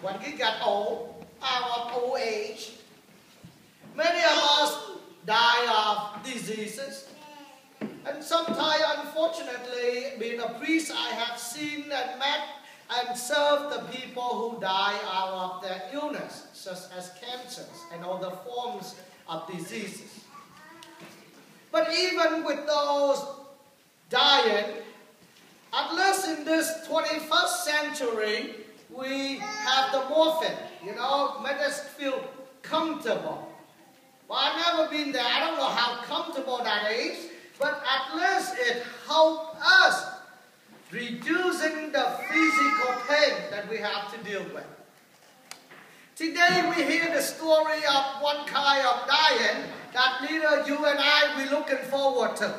when we get old, our old age, many of us die of diseases. And sometimes, unfortunately, being a priest, I have seen and met and served the people who die out of their illness, such as cancers and other forms of diseases. But even with those dying, at least in this 21st century, we have the morphine, make us feel comfortable. Well, I've never been there. I don't know how comfortable that is, but at least it helps us reducing the physical pain that we have to deal with. Today we hear the story of one kind of dying that neither you and I will be looking forward to.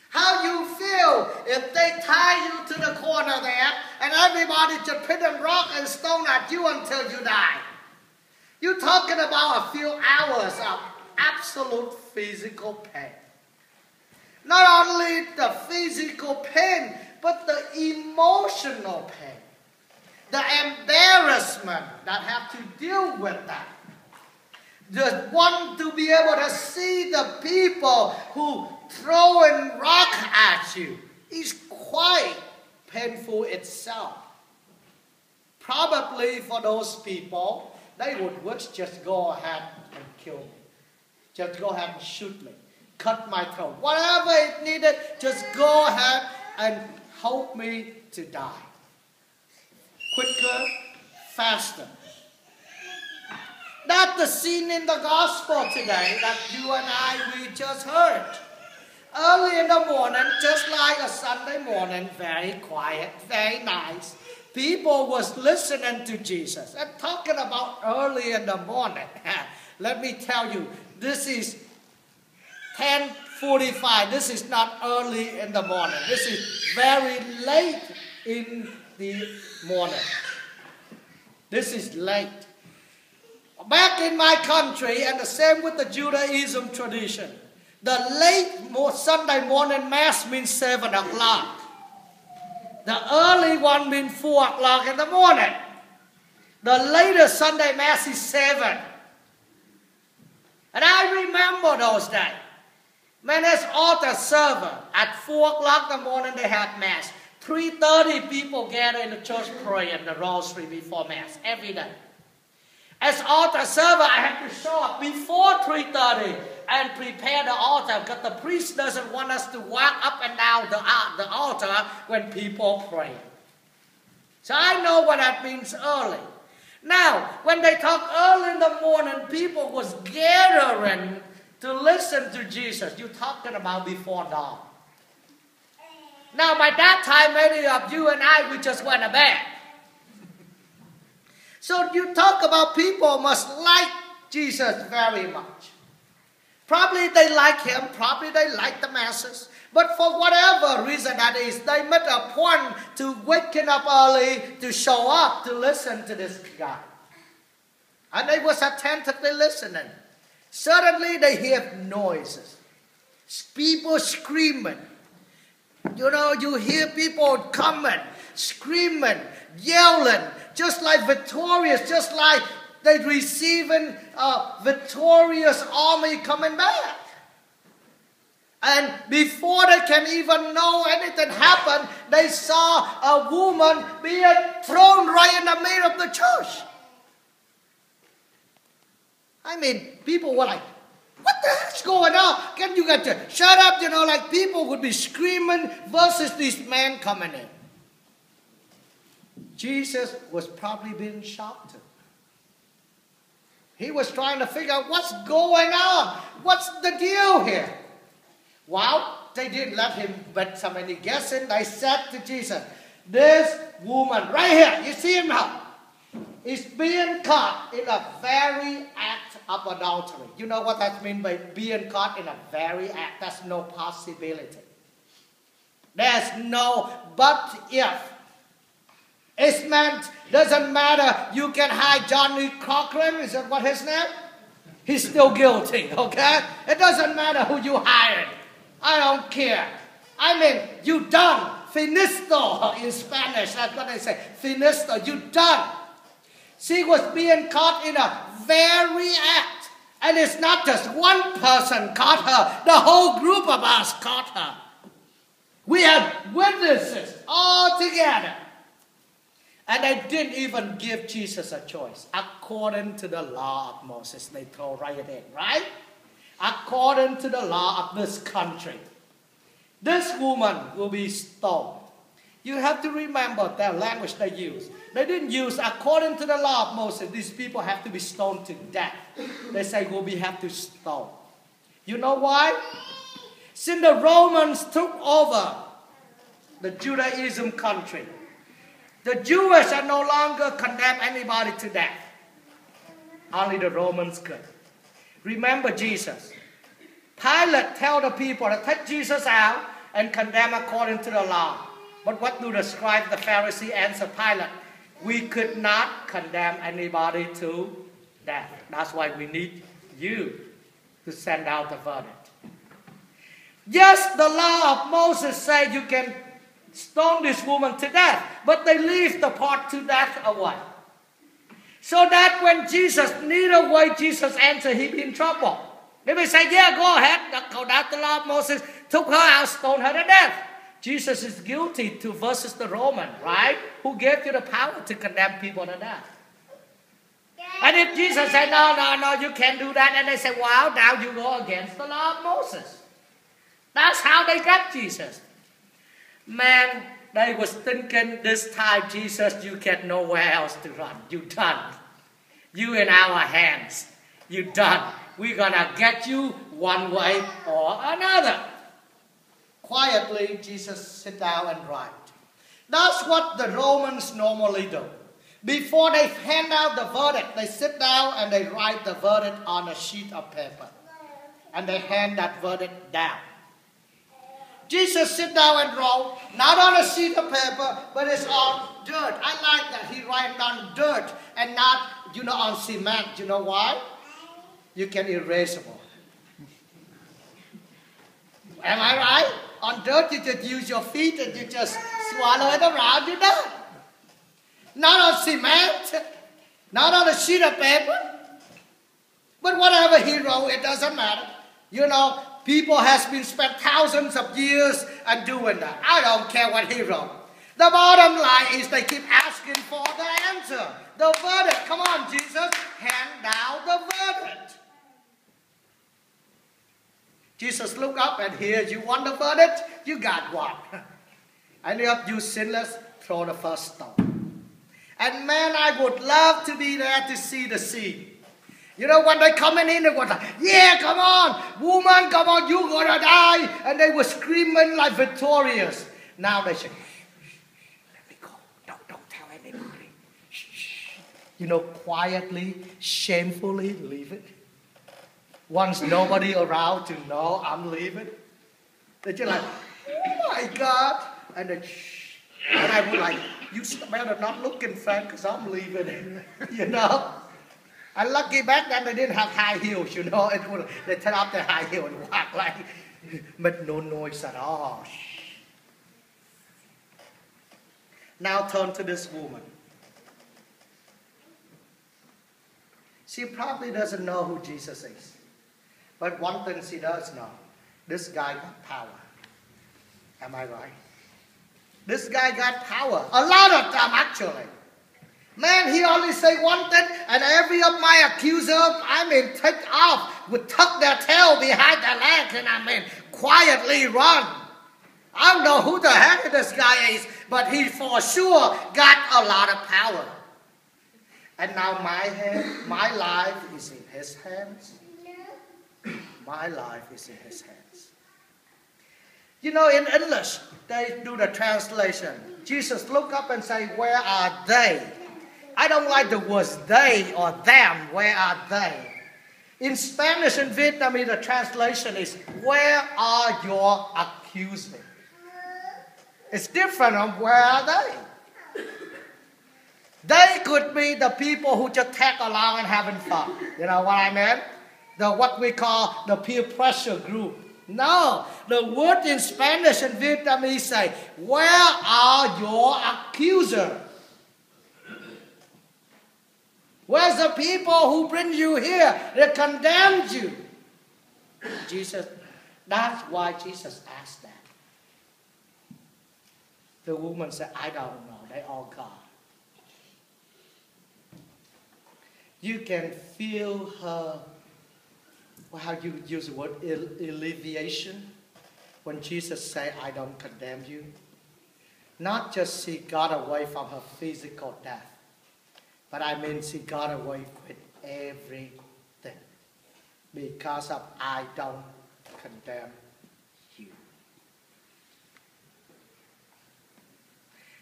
How you feel if they tie you to the corner there and everybody just put a rock and stone at you until you die. You're talking about a few hours of absolute physical pain. Not only the physical pain, but the emotional pain. The embarrassment that have to deal with that. The one to be able to see the people who throwing rock at you is quite painful itself. Probably for those people, they would wish just go ahead and kill me. Just go ahead and shoot me. Cut my throat. Whatever it needed, just go ahead and help me to die. Quicker, faster. That's the scene in the gospel today that you and we just heard. Early in the morning, just like a Sunday morning, very quiet, very nice. People was listening to Jesus. And talking about early in the morning. Let me tell you, this is 10:45. This is not early in the morning. This is very late in the morning. This is late. Back in my country, and the same with the Judaism tradition, the late Sunday morning Mass means 7 o'clock. The early one means 4 o'clock in the morning. The later Sunday Mass is 7. And I remember those days. Man, as altar server, at 4 o'clock in the morning they had Mass. 3:30 people gather in the church praying the rosary before Mass every day. As altar server, I have to show up before 3:30 and prepare the altar because the priest doesn't want us to walk up and down the altar when people pray. So I know what that means early. Now, when they talk early in the morning, people was gathering to listen to Jesus. You're talking about before dawn. Now, by that time, many of you and we just went to bed. So you talk about people must like Jesus very much. Probably they like him. Probably they like the masses. But for whatever reason that is, they made a point to waking up early to show up to listen to this guy. And they was attentively listening. Suddenly they hear noises. People screaming. You hear people coming, screaming, yelling, just like victorious, just like they receiving a victorious army coming back. And before they can even know anything happened, they saw a woman being thrown right in the middle of the church. I mean, people were like, what the heck's going on? Can you get to shut up? Like people would be screaming versus this man coming in. Jesus was probably being shocked. He was trying to figure out what's going on. What's the deal here? Well, they didn't let him bet so many guessing. They said to Jesus, this woman right here, you see him now, is being caught in a very act of adultery. You know what that means by being caught in a very act? That's no possibility. There's no but if. It's meant, doesn't matter, you can hide Johnny Cochran, is that what his name? He's still guilty, okay? It doesn't matter who you hired. I don't care. I mean, you done. Finisto in Spanish, that's what they say. Finisto, you done. She was being caught in a very act. And it's not just one person caught her. The whole group of us caught her. We had witnesses all together. And they didn't even give Jesus a choice. According to the law of Moses, they throw right in, right? According to the law of this country, this woman will be stoned. You have to remember their language they used. They didn't use according to the law of Moses. These people have to be stoned to death. They say, well, we have to stone. You know why? Since the Romans took over the Judaism country, the Jews are no longer condemn anybody to death. Only the Romans could. Remember Jesus. Pilate tell the people to take Jesus out and condemn according to the law. But what do the scribes, the Pharisees answer Pilate? We could not condemn anybody to death. That's why we need you to send out the verdict. Yes, the law of Moses says you can stone this woman to death, but they leave the part to death away. So that when Jesus, neither way Jesus answered, he'd be in trouble. They may say, yeah, go ahead. That's the law of Moses. Took her out, stoned her to death. Jesus is guilty to versus the Roman, right? Who gave you the power to condemn people to death. And if Jesus said, no, you can't do that. And they say, wow, now you go against the law of Moses. That's how they got Jesus. Man, they was thinking this time, Jesus, you get nowhere else to run. You done. You in our hands. You done. We're going to get you one way or another. Quietly, Jesus sit down and write. That's what the Romans normally do. Before they hand out the verdict, they sit down and they write the verdict on a sheet of paper. And they hand that verdict down. Jesus sit down and wrote, not on a sheet of paper, but it's on dirt. I like that. He write on dirt and not, on cement. You know why? You can erasable. Am I right? On dirt, you just use your feet and you just swallow it around, you're done. Not on cement, not on a sheet of paper. But whatever he wrote, it doesn't matter. People has been spent thousands of years and doing that. I don't care what he wrote. The bottom line is they keep asking for the answer. The verdict. Come on, Jesus, hand down the verdict. Jesus looked up and here, you want the verdict? You got one. Any of you sinless, throw the first stone. And man, I would love to be there to see the scene. When they coming in, they were like, yeah, come on, woman, come on, you're going to die. And they were screaming like victorious. Now they say, let me go. Don't tell anybody. Shh. Quietly, shamefully leave it. Once nobody around to know I'm leaving. They're just like, oh my God. And then, shh. And I was like, you better not look in front because I'm leaving. And lucky back then they didn't have high heels, They turn off their high heel and walk like, but no noise at all. Now turn to this woman. She probably doesn't know who Jesus is. But one thing she does know, this guy got power. Am I right? This guy got power. A lot of them, actually. Man, he only say one thing, and every of my accusers, take off, would tuck their tail behind their legs, and quietly run. I don't know who the heck this guy is, but he for sure got a lot of power. And now my life is in his hands. My life is in his hands. In English, they do the translation. Jesus look up and say, where are they? I don't like the words they or them. Where are they? In Spanish and Vietnamese, the translation is, where are your accusers? It's different from where are they? They could be the people who just tag along and having fun. You know what I mean? What we call the peer pressure group. No, the word in Spanish and Vietnamese say, where are your accusers? Where's the people who bring you here? They condemned you. Jesus, that's why Jesus asked that. The woman said, I don't know. They all gone. You can feel her, how you use the word, alleviation. When Jesus said, I don't condemn you. Not just she got away from her physical death, but I mean she got away with everything. Because of I don't condemn you.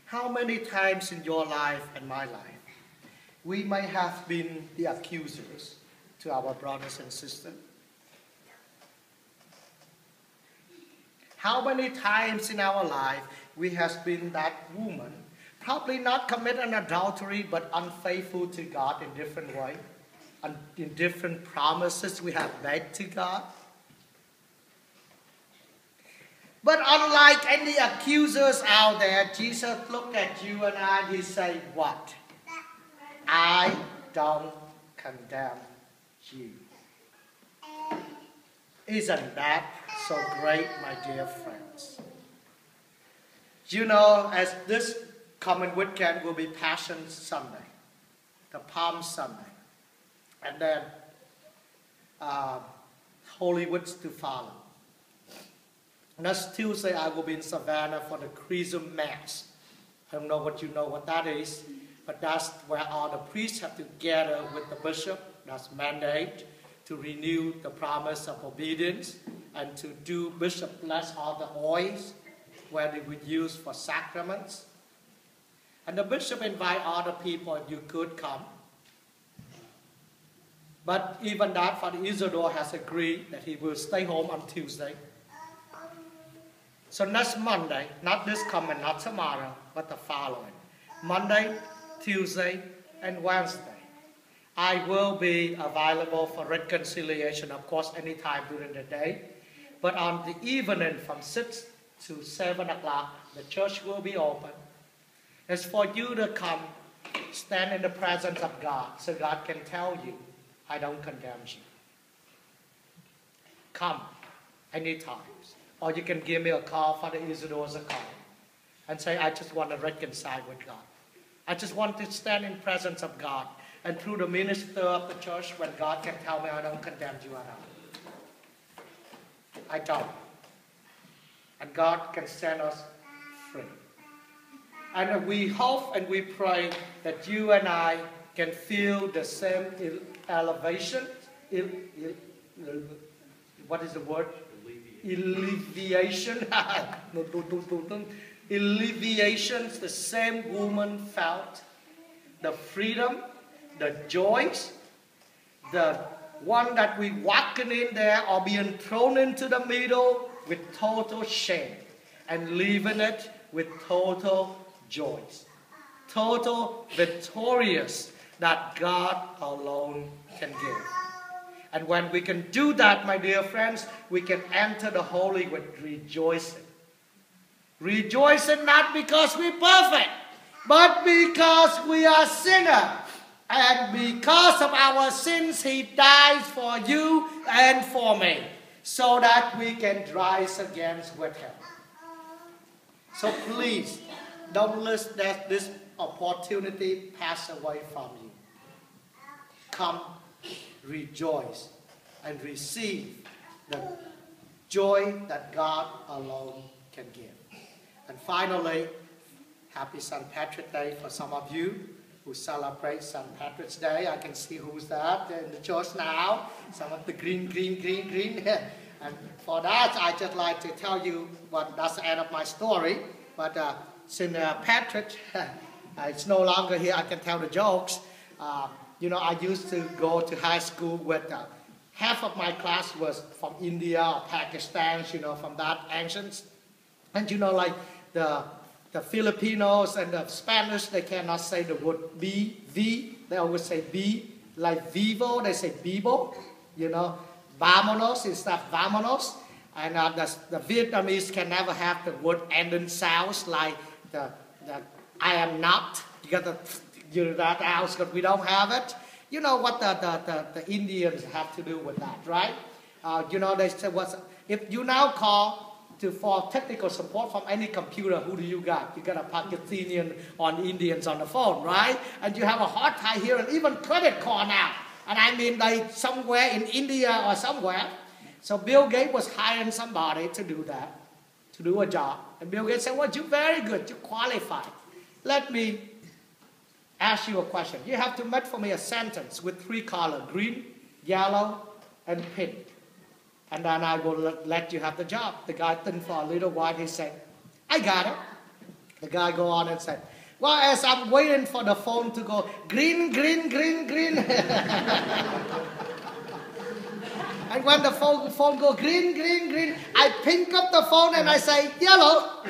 How many times in your life and my life we may have been the accusers to our brothers and sisters? How many times in our life we have been that woman, probably not commit an adultery, but unfaithful to God in different ways, and in different promises we have made to God? But unlike any accusers out there, Jesus looked at you and I, he said, what? I don't condemn you. Isn't that so great, my dear friends? You know, as this coming weekend will be Passion Sunday, the Palm Sunday, and then Holy Week to follow. Next Tuesday, I will be in Savannah for the Chrism Mass. I don't know what that is, but that's where all the priests have to gather with the bishop. That's mandate to renew the promise of obedience and to do bishop bless all the oils where they would use for sacraments. And the bishop invite all the people, and you could come. But even that, Father Isidore has agreed that he will stay home on Tuesday. So next Monday, not this coming, not tomorrow, but the following. Monday, Tuesday, and Wednesday, I will be available for reconciliation, of course, anytime during the day. But on the evening from 6 to 7 o'clock, the church will be open. It's for you to come, stand in the presence of God, so God can tell you, I don't condemn you. Come anytime. Or you can give me a call, Father Isidore's a call, and say, I just want to reconcile with God. I just want to stand in presence of God. And through the minister of the church, when God can tell me I don't condemn you at all. I don't. And God can set us free. And we hope and we pray that you and I can feel the same elevation. What is the word? Alleviation. Alleviations the same woman felt. The freedom, the joys, the one that we walking in there or being thrown into the middle with total shame and leaving it with total joys. Total victorious that God alone can give. And when we can do that, my dear friends, we can enter the Holy with rejoicing. Rejoicing not because we're perfect, but because we are sinners. And because of our sins, He dies for you and for me, so that we can rise again with Him. So please, don't let this opportunity pass away from you. Come, rejoice, and receive the joy that God alone can give. And finally, happy St. Patrick's Day for some of you who celebrate St. Patrick's Day. I can see who's that in the church now. Some of the green. And for that, I just like to tell you, that's the end of my story. But since Patrick is no longer here, I can tell the jokes. You know, I used to go to high school with half of my class was from India or Pakistan, you know, from that ancient. And you know, like the Filipinos and the Spanish, they cannot say the word V. They always say B. Like vivo, they say vivo. You know, vámonos instead of vámonos. And the Vietnamese can never have the word ending sounds like the I am not. You got to get that out because we don't have it. You know what the Indians have to do with that, right? You know, they say, if you now call for technical support from any computer, who do you got? You got a Pakistani or Indians on the phone, right? And you have a hard time hearing even credit card now. And I mean, like somewhere in India or somewhere. So Bill Gates was hiring somebody to do that, to do a job. And Bill Gates said, well, you're very good, you're qualified. Let me ask you a question. You have to make for me a sentence with 3 colors, green, yellow, and pink. And then I will let you have the job. The guy think for a little while, he said, I got it. The guy go on and said, well, as I'm waiting for the phone to go, green, green, green, green. And when the phone go green, green, green, I pick up the phone and I say, yellow.